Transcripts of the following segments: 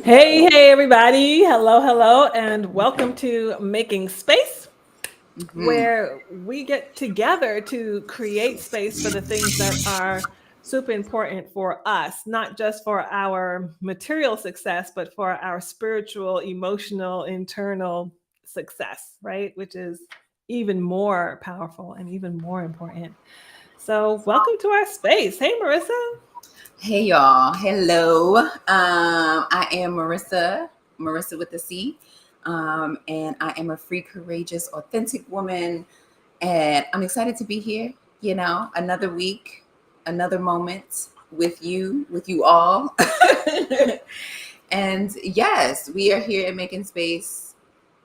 Hey, everybody. Hello, and welcome to Making Space, Mhm. where we get together to create space for the things that are super important for us, not just for our material success, but for our spiritual, emotional, internal success, right? Which is even more powerful and even more important. So, welcome to our space. Hey, Marissa. Hey y'all. Hello. I am Marissa with the C. And I am a free, courageous, authentic woman. And I'm excited to be here. Another week, another moment with you all. And yes, we are here at Making Space.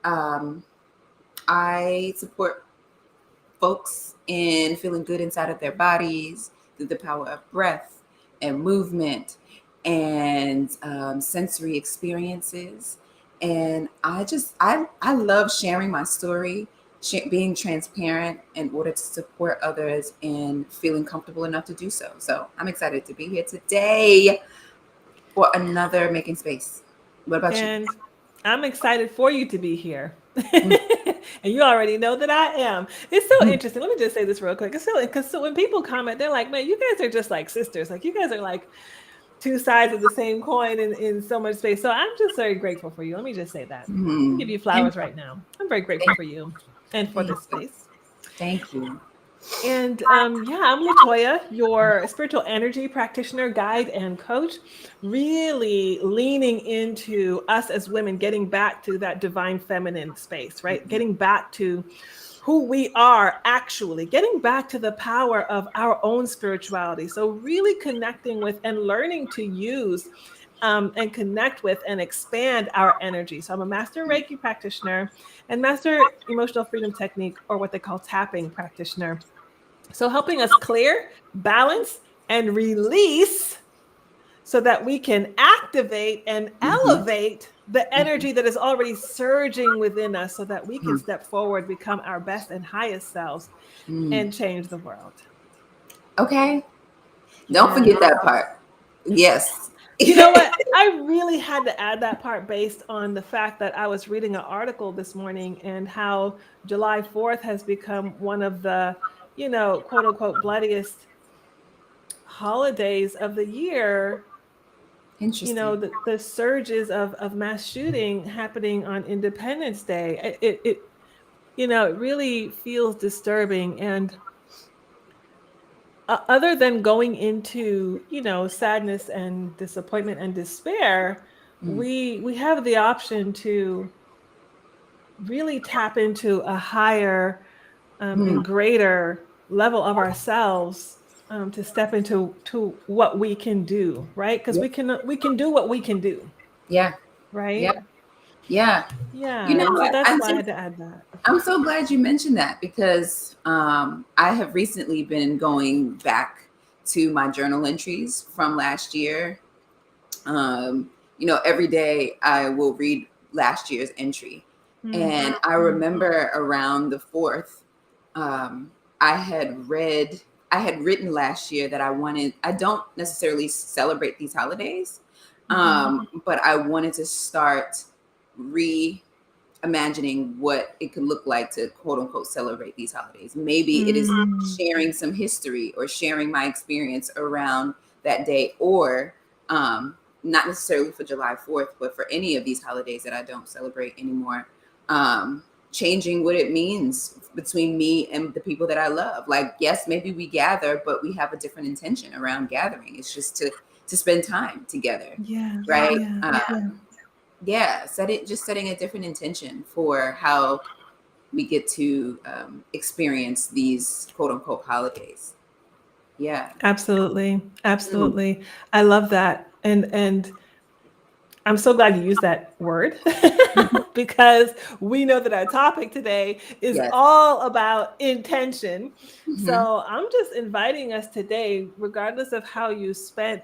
Um, I support folks in feeling good inside of their bodies through the power of breath and movement and sensory experiences. And I love sharing my story, being transparent in order to support others and feeling comfortable enough to do so. So I'm excited to be here today for another Making Space. What about you? And I'm excited for you to be here. Mm, And you already know that I am. It's so mm, interesting. Let me just say this real quick. It's so because so when people comment, they're like, "Man, you guys are just like sisters. Like you guys are like two sides of the same coin in so much space." So I'm just very grateful for you. Let me just say that. Let me mm. give you Thank, flowers right now. I'm very grateful thank, for you and for thank this you. space. Thank you. And yeah, I'm Latoya, your spiritual energy practitioner, guide, and coach, really leaning into us as women getting back to that divine feminine space, right? Mhm. Getting back to who we are actually, getting back to the power of our own spirituality. So, really connecting with and learning to use and connect with and expand our energy. So, I'm a master Reiki practitioner and master emotional freedom technique, or what they call tapping practitioner. So, helping us clear, balance, and release so that we can activate and Mhm. elevate the Mhm. energy that is already surging within us so that we can Mhm. step forward, become our best and highest selves, Mm. and change the world. Okay. Don't Yeah. forget that part. Yes. You know what? I really had to add that part based on the fact that I was reading an article this morning and how July 4th has become one of the, quote unquote, bloodiest holidays of the year. Interesting. The surges of mass shooting happening on Independence Day. It really feels disturbing. And other than going into, sadness and disappointment and despair, Mm. we have the option to really tap into a higher Mm. and greater level of ourselves, to step into to what we can do, right? Because Yeah. we can do what we can do, Yeah. Yeah. right? Yeah. You Yeah, know and so what? that's why I had to add that. I'm so glad you mentioned that because I have recently been going back to my journal entries from last year. Every day I will read last year's entry. Mm, And I remember around the 4th, um, I had read, I had written last year that I don't necessarily celebrate these holidays, mhm, but I wanted to start reimagining what it could look like to quote unquote celebrate these holidays. Maybe it is mm, sharing some history or sharing my experience around that day, or not necessarily for July 4th, but for any of these holidays that I don't celebrate anymore. Changing what it means between me and the people that I love. Like, yes, maybe we gather, but we have a different intention around gathering. It's just to spend time together, yeah, right? yeah, yeah. Yeah, just setting a different intention for how we get to experience these quote unquote holidays. Yeah. Absolutely, Mm. absolutely. I love that, and I'm so glad you used that word because we know that our topic today is Yes. all about intention. Hmm. So I'm just inviting us today, regardless of how you spent,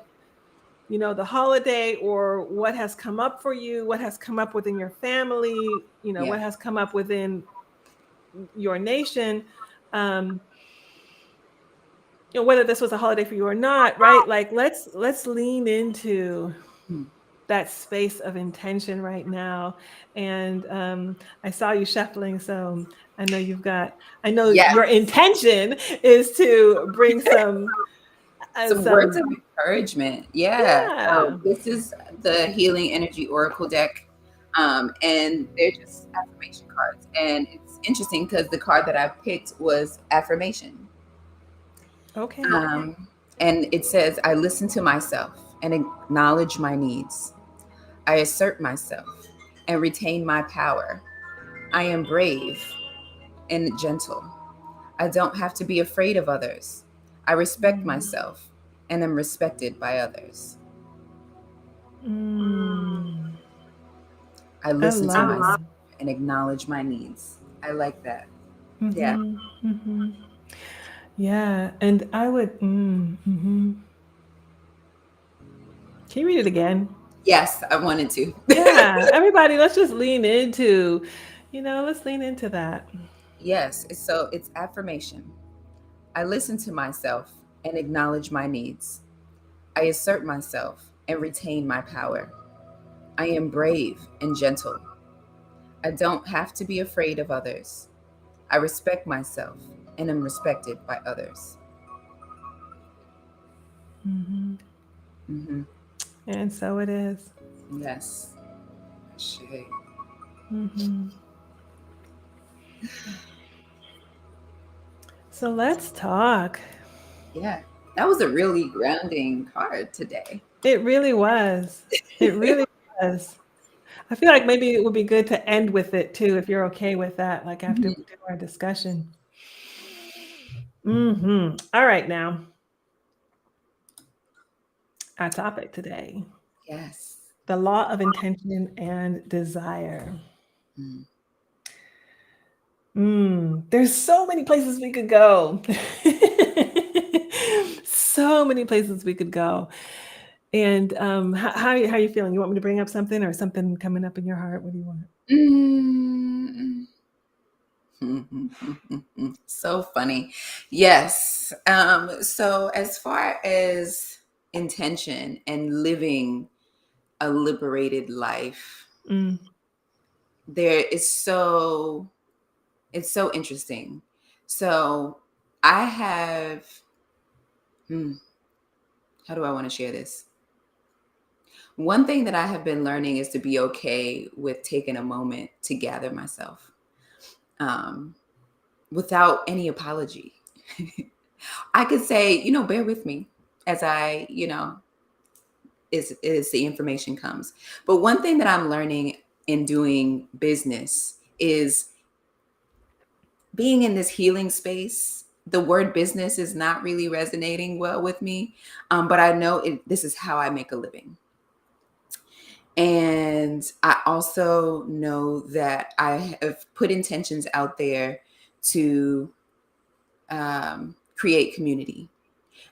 the holiday, or what has come up for you, what has come up within your family, Yeah. what has come up within your nation. Um, whether this was a holiday for you or not, right? Like let's lean into Mm. that space of intention right now. And I saw you shuffling, so I know I know Yes, your intention is to bring some words of some, encouragement. Yeah. So yeah. this is the Healing Energy Oracle deck. And they're just affirmation cards. And it's interesting because the card that I picked was affirmation. Okay. Um, and it says, I listen to myself and acknowledge my needs. I assert myself and retain my power. I am brave and gentle. I don't have to be afraid of others. I respect myself and am respected by others. Mm, I I listen to love myself that. and acknowledge my needs. I like that. Yeah. Mm-hmm, mm-hmm. Yeah, and I would. Can you read it again? Yes, I wanted to. Yeah, everybody, let's just lean into, let's lean into that. Yes, it's affirmation. I listen to myself and acknowledge my needs. I assert myself and retain my power. I am brave and gentle. I don't have to be afraid of others. I respect myself and am respected by others. Hmm. Hmm. And so it is. Yes. Shit. Hmm. So let's talk. Yeah. That was a really grounding card today. It really was. It really was. I feel like maybe it would be good to end with it too, if you're okay with that, like after Mhm. we do our discussion. All right, now, our topic today, Yes. the law of intention and desire. Mm. There's so many places we could go. So many places we could go. And how are you feeling? You want me to bring up something or something coming up in your heart? What do you want? Mm. So funny. Yes. So as far as intention and living a liberated life, Mm, there is it's so interesting. So I have hmm, how do I want to share this? One thing that I have been learning is to be okay with taking a moment to gather myself, um, without any apology. I could say, bear with me as I, is the information comes. But one thing that I'm learning in doing business is being in this healing space. The word business is not really resonating well with me, but I know this is how I make a living. And I also know that I have put intentions out there to create community.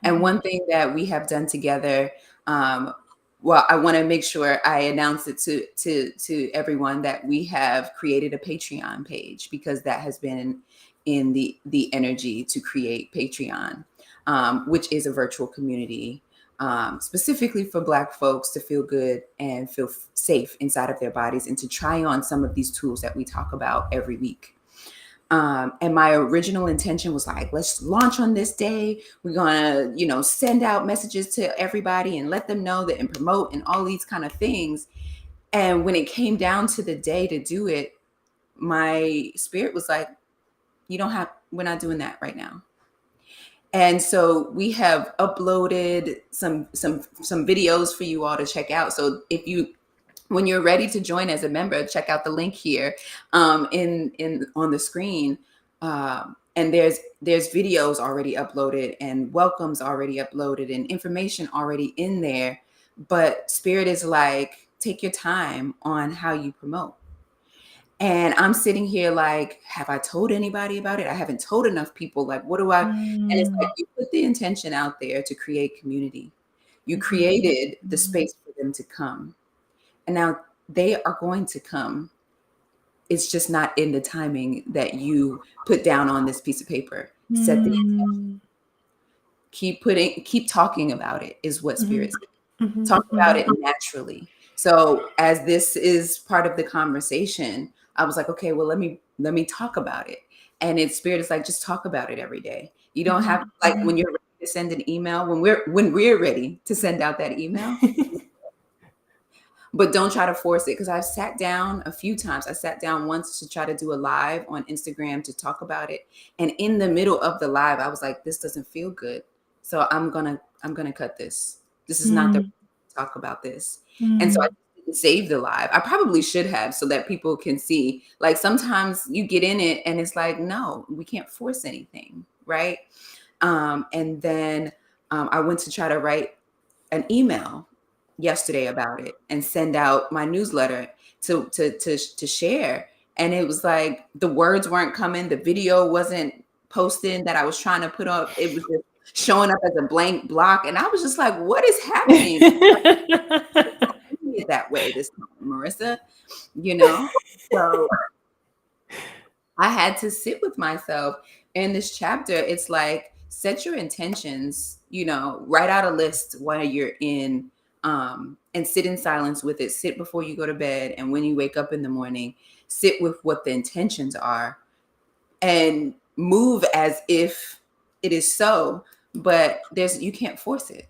And mhm, one thing that we have done together, um, well, I want to make sure I announce it to everyone that we have created a Patreon page, because that has been in the energy to create Patreon, which is a virtual community, specifically for Black folks to feel good and feel safe inside of their bodies, and to try on some of these tools that we talk about every week. And my original intention was like, let's launch on this day. We're gonna, send out messages to everybody and let them know that, and promote and all these kind of things. And when it came down to the day to do it, my spirit was like, we're not doing that right now. And so we have uploaded some videos for you all to check out. So when you're ready to join as a member, check out the link here, in on the screen. And there's videos already uploaded, and welcomes already uploaded, and information already in there. But Spirit is like, take your time on how you promote. And I'm sitting here like, have I told anybody about it? I haven't told enough people. Like, what do I? And it's like, mm, you put the intention out there to create community. You mhm, created the mhm, space for them to come, and now they are going to come. It's just not in the timing that you put down on this piece of paper. Set the mm, keep talking about it is what Mhm. spirits Mhm. talk about Mhm. it naturally. So as this is part of the conversation, I was like, okay, well, let me talk about it. And it's spirit is like, just talk about it every day. You don't Mhm. have, like, when you're ready to send an email, when we're ready to send out that email, Mhm. but don't try to force it. Because I've sat down a few times. I sat down once to try to do a live on Instagram to talk about it. And in the middle of the live, I was like, this doesn't feel good. So I'm gonna cut this. This is not the Mm. talk about this. And so I Mm. didn't save the live. I probably should have, so that people can see. Like, sometimes you get in it and it's like, no, we can't force anything, right? And then I went to try to write an email yesterday about it and send out my newsletter to share. And it was like the words weren't coming, the video wasn't posting that I was trying to put up. It was just showing up as a blank block. And I was just like, what is happening? It that way this time, Marissa, you know? So I had to sit with myself in this chapter. It's like, set your intentions, write out a list while you're in, and sit in silence with it. Sit before you go to bed. And when you wake up in the morning, sit with what the intentions are and move as if it is so. But you can't force it.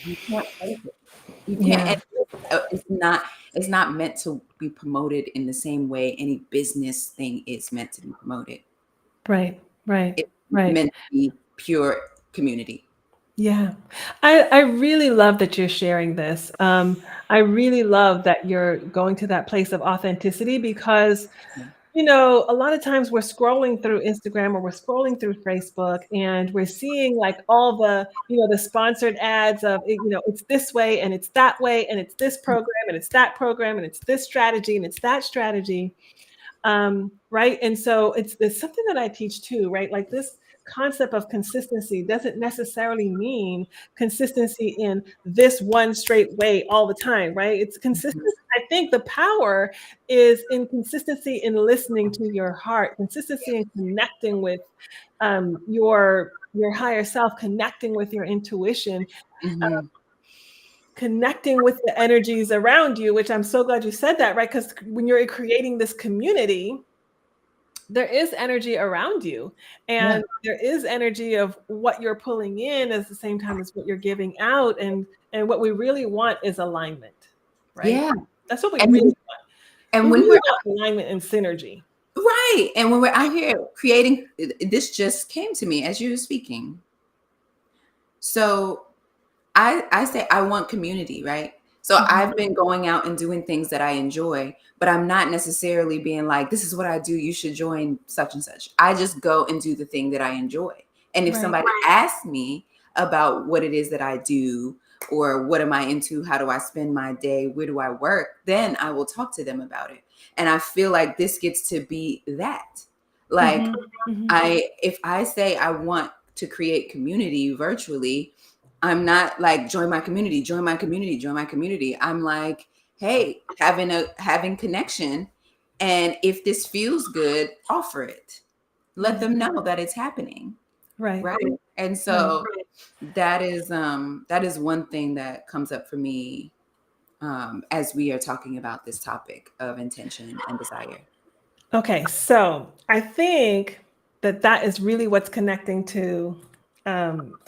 You can't force it. You can't. Yeah. It's not meant to be promoted in the same way any business thing is meant to be promoted. Right. Right. It's Right. meant to be pure community. Yeah. I really love that you're sharing this. I really love that you're going to that place of authenticity because, Yeah. a lot of times we're scrolling through Instagram or we're scrolling through Facebook and we're seeing like all the sponsored ads of, it's this way and it's that way and it's this program and it's that program and it's this strategy and it's that strategy. Right. And so it's something that I teach too, right? Like this concept of consistency doesn't necessarily mean consistency in this one straight way all the time, right? It's consistent. Mhm. I think the power is in consistency in listening to your heart, consistency in connecting with your higher self, connecting with your intuition, Mhm. connecting with the energies around you, which I'm so glad you said that, right? Because when you're creating this community, there is energy around you Yeah. and there is energy of what you're pulling in at the same time as what you're giving out, and what we really want is alignment, right? Yeah. That's what we really And want. and We when really we're want alignment and synergy. right, and when we're out here creating, this just came to me as you were speaking. So I say I want community, right? So Mhm. I've been going out and doing things that I enjoy, but I'm not necessarily being like, this is what I do, you should join such and such. I just go and do the thing that I enjoy. And if Right. somebody asks me about what it is that I do, or what am I into, how do I spend my day, where do I work, then I will talk to them about it. And I feel like this gets to be that. Like, Mhm. Mhm. if I say I want to create community virtually, I'm not like, join my community, join my community, join my community. I'm like, hey, having connection. And if this feels good, offer it. Let Mhm. them know that it's happening. Right. Right. And Right. so that is one thing that comes up for me, as we are talking about this topic of intention and desire. Okay, so I think that is really what's connecting to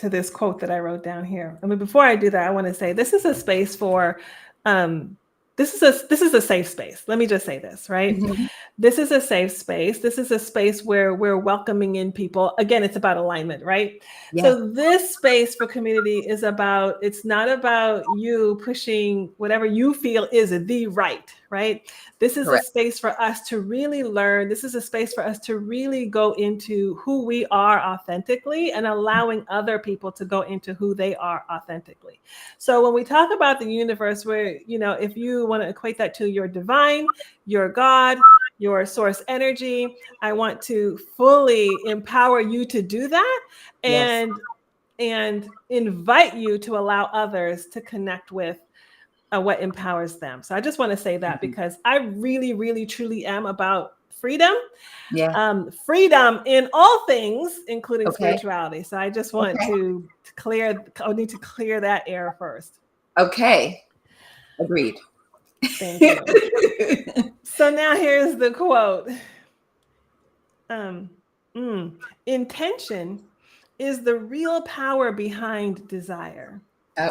this quote that I wrote down here. I mean, before I do that, I want to say this is a space for um, this is a safe space. Let me just say this, right? Mhm. This is a safe space. This is a space where we're welcoming in people. Again, it's about alignment, right? Yeah. So this space for community is about, it's not about you pushing whatever you feel is the right? This is a Correct. space for us to really learn. This is a space for us to really go into who we are authentically and allowing other people to go into who they are authentically. So when we talk about the universe, where, if you want to equate that to your divine, your God, your source energy, I want to fully empower you to do that, Yes. and invite you to allow others to connect with what empowers them. So I just want to say that Mhm. because I really, really, truly am about freedom. Yeah. Freedom in all things, including Okay. spirituality. So I just want Okay. to clear, I need to clear that air first. Okay. Agreed. Thank you. So now here's the quote. Um, Intention is the real power behind desire. Oh,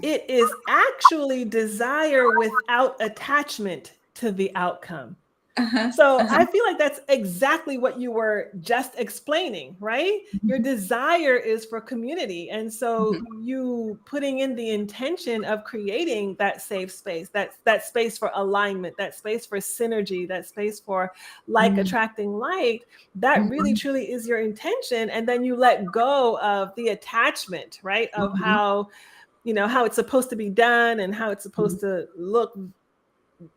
It is actually desire without attachment to the outcome. uh-huh. So Uh-huh. I feel like that's exactly what you were just explaining, right? Your Mhm. desire is for community. And so Mhm. you putting in the intention of creating that safe space, that space for alignment, that space for synergy, that space for like Mhm. attracting like, that really Mhm. truly is your intention. And then you let go of the attachment, right? Of Mhm. how, how it's supposed to be done and how it's supposed to look,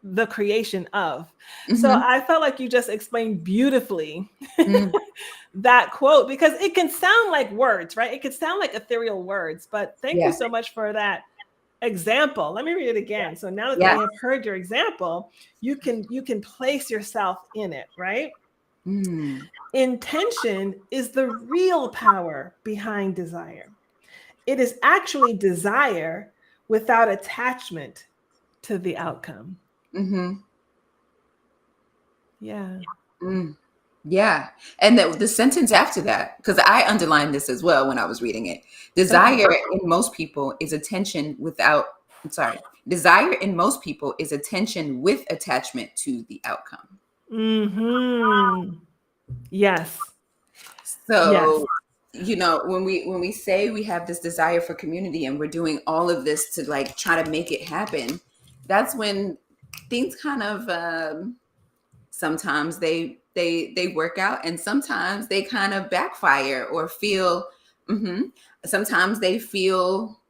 the creation of. So Mhm. I felt like you just explained beautifully Mhm. that quote, because it can sound like words, right? It could sound like ethereal words, but thank you Yeah. so much for that example. Let me read it again. So now that Yeah. they have heard your example, you can place yourself in it, right? Mm. Intention is the real power behind desire. It is actually desire without attachment to the outcome. Mhm. Yeah. Mm. Yeah. And the sentence after that, because I underlined this as well when I was reading it. Okay. Desire in most people is attention without, I'm sorry. Desire in most people is attention with attachment to the outcome. Hmm. Yes. Yes. So, when we say we have this desire for community and we're doing all of this to like try to make it happen, that's when things kind of sometimes they work out and sometimes they kind of backfire or feel sometimes they feel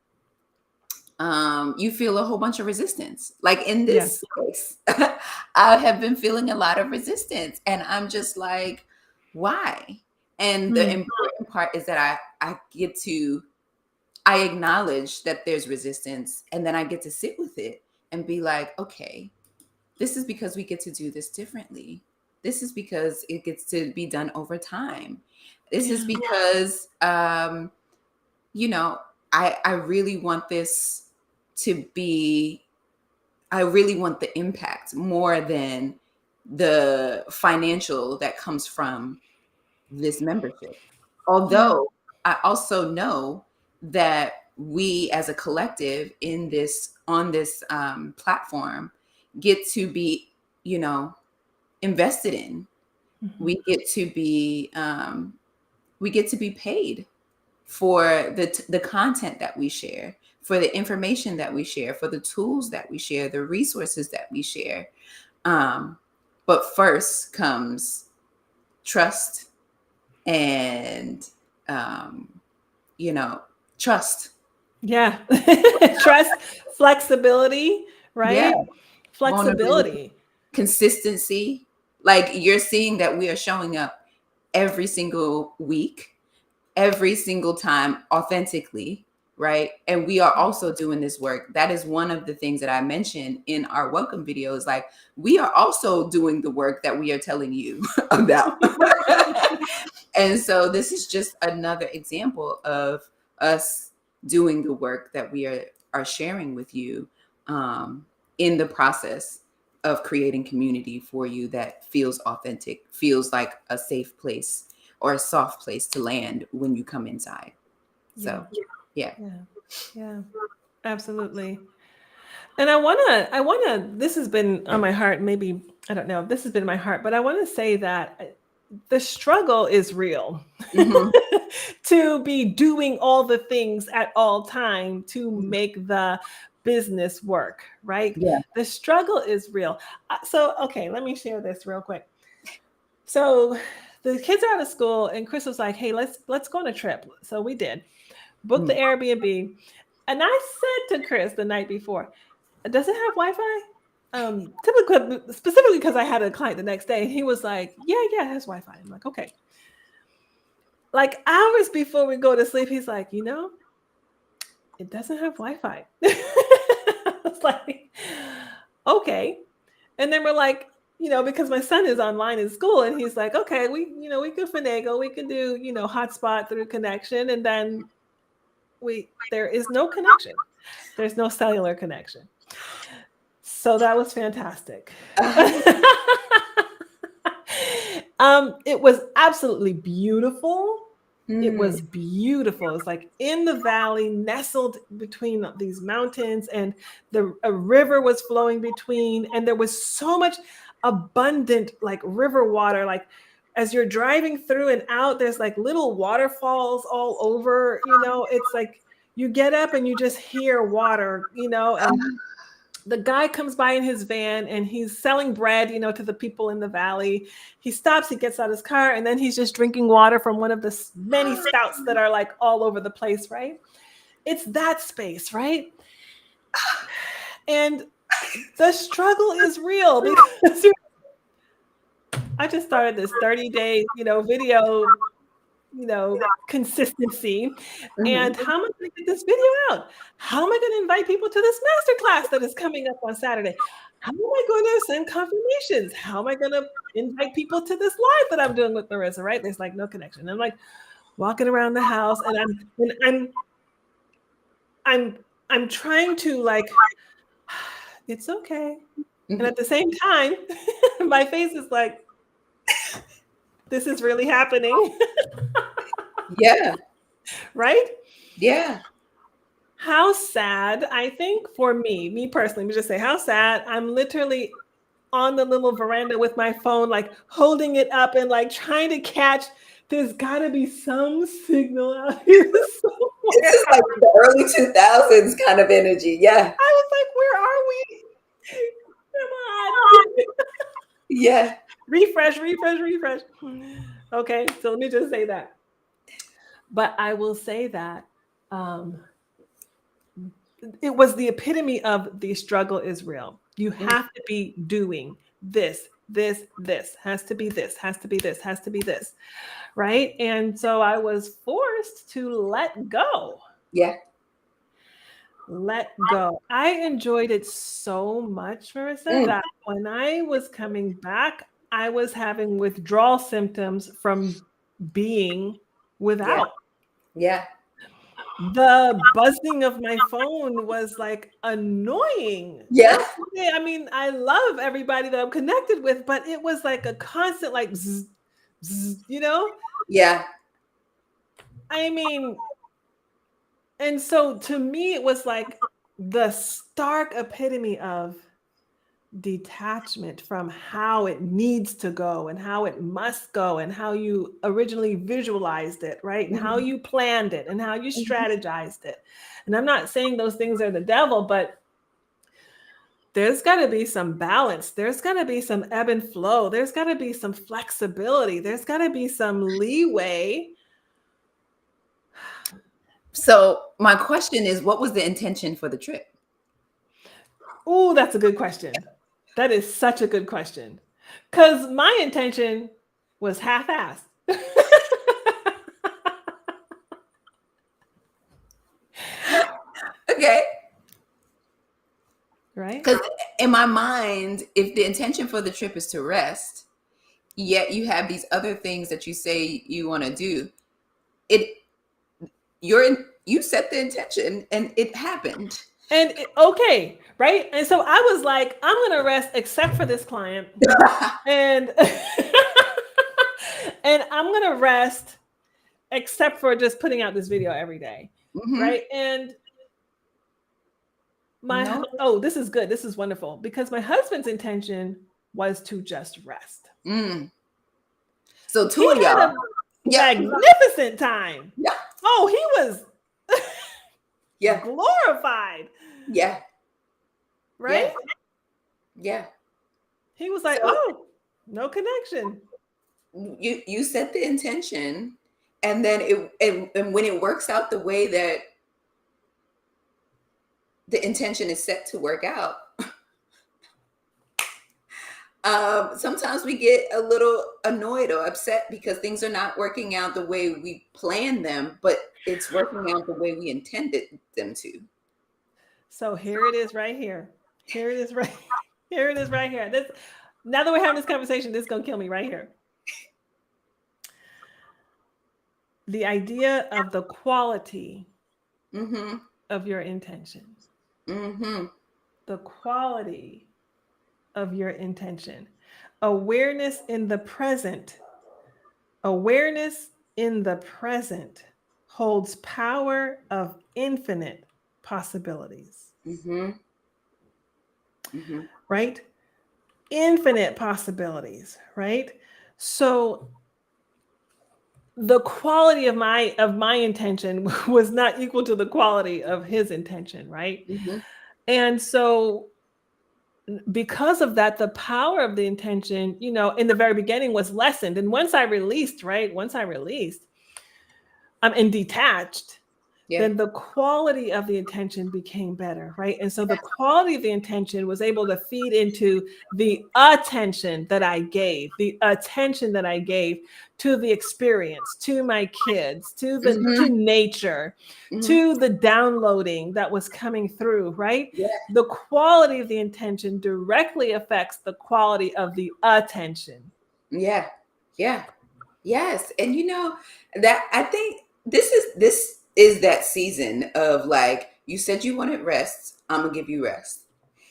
you feel a whole bunch of resistance. Like in Yes. this case, I have been feeling a lot of resistance, and I'm just like, why? And the Hmm. important part is that I acknowledge that there's resistance, and then I get to sit with it and be like, okay, this is because we get to do this differently. This is because it gets to be done over time. This is Yeah. because you know, I really want this to be, I really want the impact more than the financial that comes from this membership. Yeah. Although I also know that we as a collective in this on this platform get to be, you know, invested in. Hmm. We get to be paid for the content that we share, for the information that we share, for the tools that we share, the resources that we share. Um, but first comes trust and um, you know, trust. Yeah. Trust, flexibility, Yeah, right? vulnerability, Flexibility. consistency. Like you're seeing that we are showing up every single week, every single time authentically, right? And we are also doing this work. That is one of the things that I mentioned in our welcome videos. Like we are also doing the work that we are telling you about. And so this is just another example of us doing the work that we are sharing with you in the process of creating community for you that feels authentic, feels like a safe place or a soft place to land when you come inside. Yeah. So, yeah. Yeah. Yeah. Absolutely. And this has been on my heart. Maybe, I don't know if this has been my heart, but I want to say that the struggle is real. Hmm. To be doing all the things at all time to make the business work, right? Yeah. The struggle is real. So, okay, let me share this real quick. So, the kids are out of school, and Chris was like, "Hey, let's go on a trip." So we did. Booked the Mm. Airbnb, and I said to Chris the night before, "Does it have Wi-Fi?" Typically, specifically because I had a client the next day, and he was like, "Yeah, yeah, it has Wi-Fi." I'm like, "Okay." Like hours before we go to sleep, he's like, it doesn't have Wi-Fi. I was like, okay. And then we're like, because my son is online in school and he's like, okay, we could finagle, we could do, hotspot through connection. And then there is no connection. There's no cellular connection. So that was fantastic. It was absolutely beautiful. It was beautiful. It was like in the valley, nestled between these mountains, and a river was flowing between, and there was so much abundant like river water. Like as you're driving through and out, there's like little waterfalls all over. It's like you get up and you just hear water. And the guy comes by in his van and he's selling bread, to the people in the valley. He stops, he gets out his car, and then he's just drinking water from one of the many spouts that are like all over the place, right? It's that space, right? And the struggle is real because I just started this 30-day, video, consistency. And how am I going to get this video out? How am I going to invite people to this masterclass that is coming up on Saturday? How am I going to send confirmations? How am I going to invite people to this live that I'm doing with Marissa, right? There's like no connection. I'm like walking around the house and I'm trying to like, it's okay. And at the same time, my face is like, this is really happening. Yeah. Right? Yeah. How sad, I think, for me personally, let me just say how sad. I'm literally on the little veranda with my phone, like holding it up and like trying to catch. There's got to be some signal out here somewhere. It is like the early 2000s kind of energy. Yeah. I was like, where are we? Come on. Yeah. Refresh. Okay, so let me just say that. But I will say that it was the epitome of the struggle is real. You have to be doing this has to be this, has to be this, has to be this, right? And so I was forced to let go. Yeah. Let go. I enjoyed it so much, Marissa, that when I was coming back, I was having withdrawal symptoms from being without. Yeah. The buzzing of my phone was like annoying. Yeah. I mean, I love everybody that I'm connected with, but it was like a constant like zzz, zzz, Yeah. I mean, and so to me, it was like the stark epitome of detachment from how it needs to go and how it must go and how you originally visualized it, right? And how you planned it and how you strategized it. And I'm not saying those things are the devil, but there's got to be some balance. There's got to be some ebb and flow. There's got to be some flexibility. There's got to be some leeway. So my question is, what was the intention for the trip? Oh, that's a good question. That is such a good question. Because my intention was half-assed. Okay. Right? Because in my mind, if the intention for the trip is to rest, yet you have these other things that you say you want to do, you set the intention and it happened. And okay, right? And so I was like, I'm going to rest except for this client. And and I'm going to rest except for just putting out this video every day. Right? And this is good. This is wonderful because my husband's intention was to just rest. So two of y'all, magnificent time. Yeah. Oh, he was glorified. Yeah. Right? Yeah. He was like, no connection. You set the intention, and then and when it works out the way that the intention is set to work out, sometimes we get a little annoyed or upset because things are not working out the way we planned them, but it's working out the way we intended them to. So here it is right here. Here it is right here. Now that we're having this conversation, this is going to kill me right here. The idea of the quality Mm-hmm. of your intention. Mm-hmm. The quality of your intention. Awareness in the present. Awareness in the present holds power of infinite possibilities. Mm-hmm. Mm-hmm. Right? Infinite possibilities, right? So the quality of my intention was not equal to the quality of his intention, right? Mm-hmm. And so because of that, the power of the intention, in the very beginning was lessened. And once I released, right? Once I released, and detached, Yeah. then the quality of the intention became better, right? And so the quality of the intention was able to feed into the attention that I gave, to the experience, to my kids, Mm-hmm. to nature, Mm-hmm. to the downloading that was coming through, right? Yeah. The quality of the intention directly affects the quality of the attention. Yeah. Yeah. Yes. And that I think this is that season of like you said you wanted rest. I'm gonna give you rest.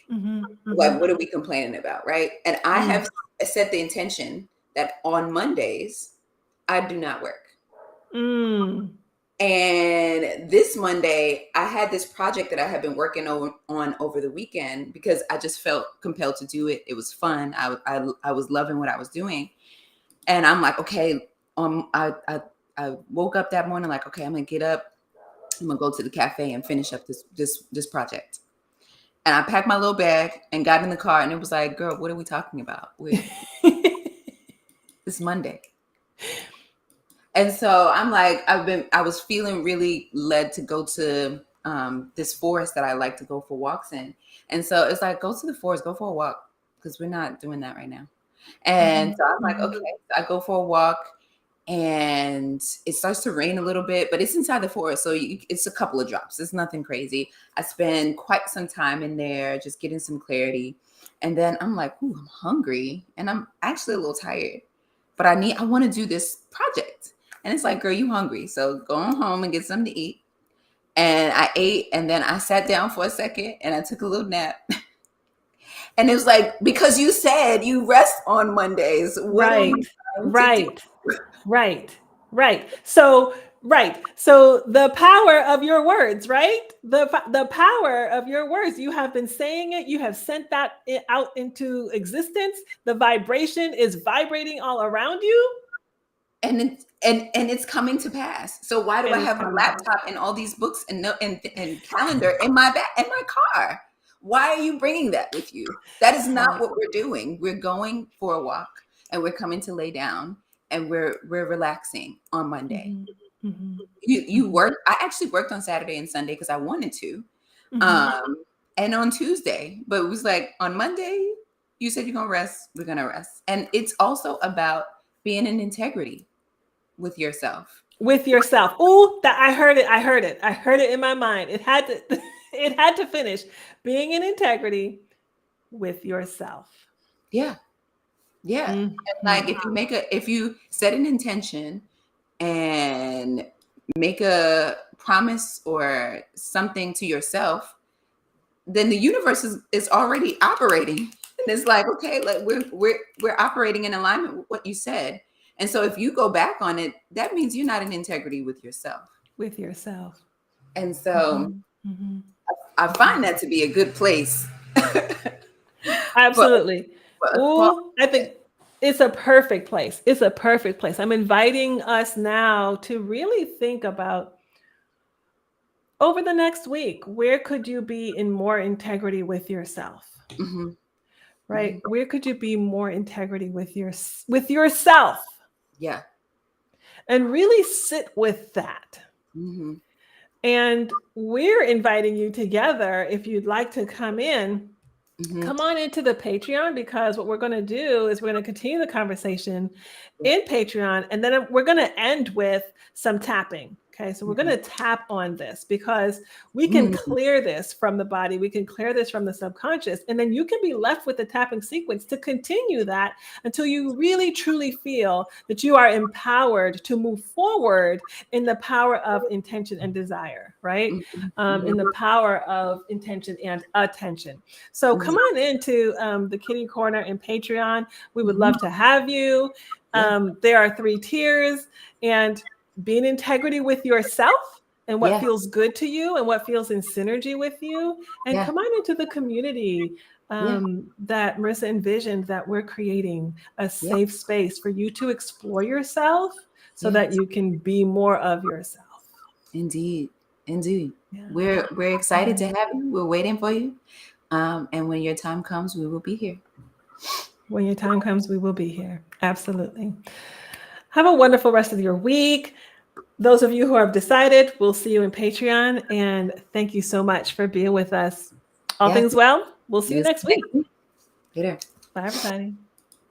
Mm-hmm, mm-hmm, Like what are we complaining about, right? And I mm, have set the intention that on Mondays I do not work. mm. And this Monday, I had this project that I had been working on over the weekend because I just felt compelled to do it. It was fun. I was loving what I was doing, and I'm like, okay. I woke up that morning like, okay, I'm gonna get up. I'm gonna go to the cafe and finish up this project. And I packed my little bag and got in the car, and it was like, girl, what are we talking about? It's Monday. And so I'm like, I was feeling really led to go to this forest that I like to go for walks in. And so it's like, go to the forest, go for a walk, because we're not doing that right now. And Mhm, so I'm like, mhm. okay, so I go for a walk and it starts to rain a little bit, but it's inside the forest. So it's a couple of drops. It's nothing crazy. I spend quite some time in there, just getting some clarity. And then I'm like, ooh, I'm hungry and I'm actually a little tired, but I want to do this project. And it's like, girl, you hungry. So go on home and get something to eat. And I ate and then I sat down for a second and I took a little nap. And it was like, because you said you rest on Mondays, what are we Right, trying to do? right, right, right. So, right. So the power of your words, right? The power of your words. You have been saying it. You have sent that out into existence. The vibration is vibrating all around you, And it's coming to pass. So why do I and it's have my coming to pass. laptop and all these books and calendar in my car? Why are you bringing that with you? That is not Right. what we're doing. We're going for a walk and we're coming to lay down and we're relaxing on Monday. Mhm, mhm, You mhm, work. I actually worked on Saturday and Sunday because I wanted to, mhm. um, and on Tuesday. But it was like on Monday, you said you're gonna rest. We're gonna rest, and it's also about being in integrity with yourself. With yourself. Oh, that I heard it. I heard it. I heard it in my mind. It had to. It had to finish. Being in integrity with yourself. Yeah, yeah. And like Mhm. if you set an intention and make a promise or something to yourself, then the universe is already operating. And it's like, okay, like we're operating in alignment with what you said. And so if you go back on it, that means you're not in integrity with yourself. With yourself. And so Mhm. Mhm. I find that to be a good place for, Absolutely. for a thought. Oh, I think it's a perfect place. It's a perfect place. I'm inviting us now to really think about over the next week, where could you be in more integrity with yourself? Mhm, Right? mhm. Where could you be more integrity with yourself? Yeah. And really sit with that. Mhm, And we're inviting you together if you'd like to mhm. come on into the Patreon, because what we're going to do is we're going to continue the conversation in Patreon, and then we're going to end with some tapping. Okay, so we're going to tap on this because we can clear this from the body. We can clear this from the subconscious. And then you can be left with the tapping sequence to continue that until you really truly feel that you are empowered to move forward in the power of intention and desire, right? In the power of intention and attention. So come on into the Kitty Corner and Patreon. We would love to have you. There are 3 tiers, and be in integrity with yourself and what feels good to you and what feels in synergy with you, and come on into the community that Marissa envisioned, that we're creating a safe space for you to explore yourself so that you can be more of yourself. Indeed. We're excited to have you. We're waiting for you, and when your time comes, we will be here. When your time comes, we will be here. Absolutely. Have a wonderful rest of your week. Those of you who have decided, we'll see you in Patreon. And thank you so much for being with us. All things well. We'll see you next week. Later. Bye, everybody.